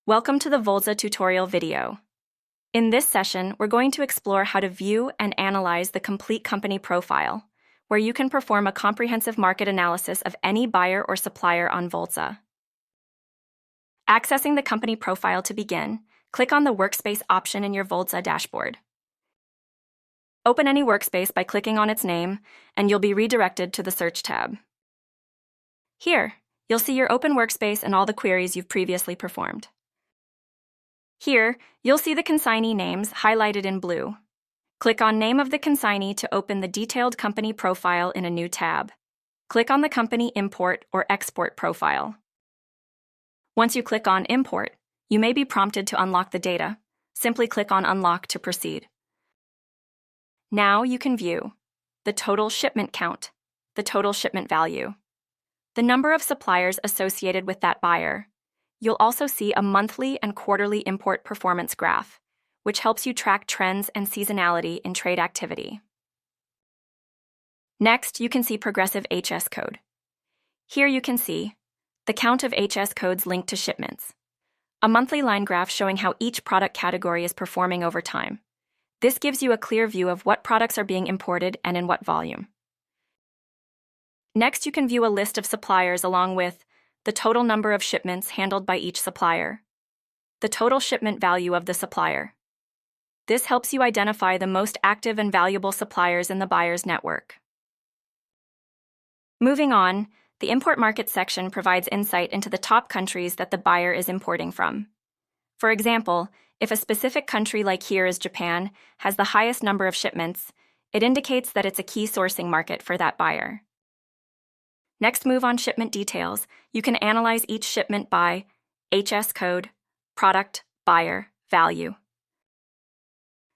Welcome to the Volza tutorial video. In this session, we're going to explore how to view and analyze the complete company profile, where you can perform a comprehensive market analysis of any buyer or supplier on Volza. Accessing the company profile to begin, click on the Workspace option in your Volza dashboard. Open any workspace by clicking on its name, and you'll be redirected to the Search tab. Here, you'll see your open workspace and all the queries you've previously performed. Here, you'll see the consignee names highlighted in blue. Click on Name of the consignee to open the detailed company profile in a new tab. Click on the company import or export profile. Once you click on Import, you may be prompted to unlock the data. Simply click on Unlock to proceed. Now you can view the total shipment count, the total shipment value, the number of suppliers associated with that buyer. You'll also see a monthly and quarterly import performance graph, which helps you track trends and seasonality in trade activity. Next, you can see progressive HS code. Here you can see the count of HS codes linked to shipments, a monthly line graph showing how each product category is performing over time. This gives you a clear view of what products are being imported and in what volume. Next, you can view a list of suppliers along with the total number of shipments handled by each supplier, the total shipment value of the supplier. This helps you identify the most active and valuable suppliers in the buyer's network. Moving on, the Import Market section provides insight into the top countries that the buyer is importing from. For example, if a specific country like here is Japan has the highest number of shipments, it indicates that it's a key sourcing market for that buyer. Next, move on shipment details. You can analyze each shipment by HS code, product, buyer, value.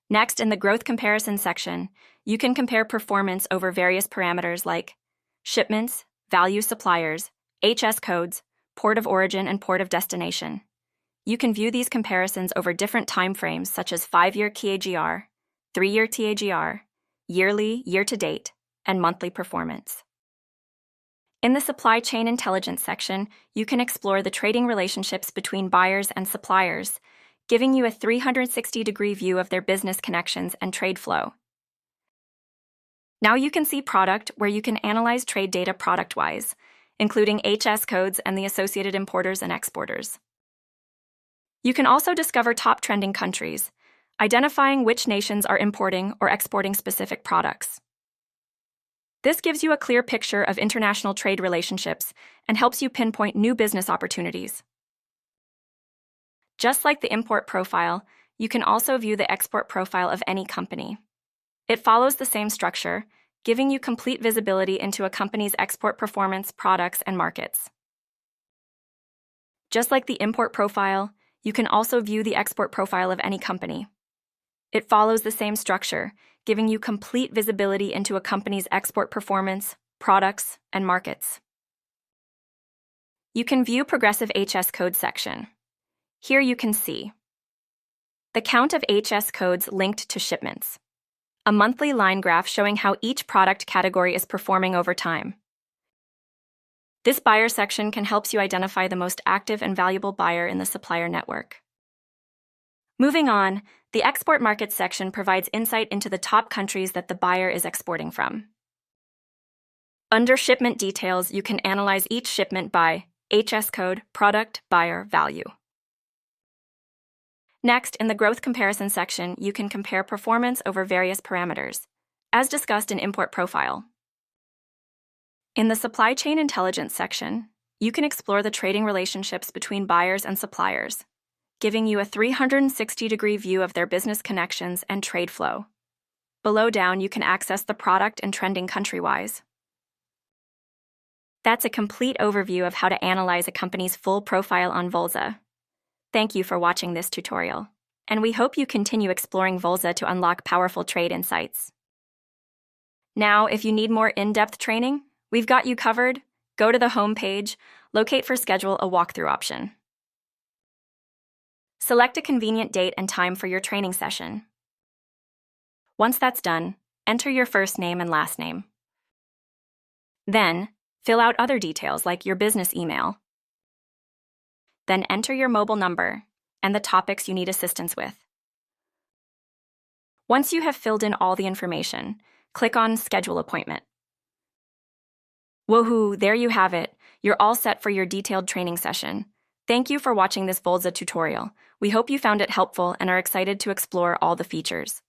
Next, in the growth comparison section, you can compare performance over various parameters like shipments, value suppliers, HS codes, port of origin, and port of destination. You can view these comparisons over different timeframes such as 5-year KAGR, 3-year TAGR, yearly, year-to-date, and monthly performance. In the Supply Chain Intelligence section, you can explore the trading relationships between buyers and suppliers, giving you a 360-degree view of their business connections and trade flow. Now you can see Product, where you can analyze trade data product-wise, including HS codes and the associated importers and exporters. You can also discover top trending countries, identifying which nations are importing or exporting specific products. This gives you a clear picture of international trade relationships and helps you pinpoint new business opportunities. Just like the import profile, you can also view the export profile of any company. It follows the same structure, giving you complete visibility into a company's export performance, products, and markets. Just like the import profile, you can also view the export profile of any company. It follows the same structure, giving you complete visibility into a company's export performance, products, and markets. You can view progressive HS code section. Here you can see the count of HS codes linked to shipments, a monthly line graph showing how each product category is performing over time. This buyer section can help you identify the most active and valuable buyer in the supplier network. Moving on, the Export Market section provides insight into the top countries that the buyer is exporting from. Under Shipment Details, you can analyze each shipment by HS code, product, buyer, value. Next, in the Growth Comparison section, you can compare performance over various parameters, as discussed in Import Profile. In the Supply Chain Intelligence section, you can explore the trading relationships between buyers and suppliers, giving you a 360-degree view of their business connections and trade flow. Below down, you can access the product and trending country-wise. That's a complete overview of how to analyze a company's full profile on Volza. Thank you for watching this tutorial, and we hope you continue exploring Volza to unlock powerful trade insights. Now, if you need more in-depth training, we've got you covered. Go to the home page, locate for Schedule a walkthrough option. Select a convenient date and time for your training session. Once that's done, enter your first name and last name. Then, fill out other details like your business email. Then enter your mobile number, and the topics you need assistance with. Once you have filled in all the information, click on Schedule Appointment. Woohoo, there you have it. You're all set for your detailed training session. Thank you for watching this Volza tutorial. We hope you found it helpful and are excited to explore all the features.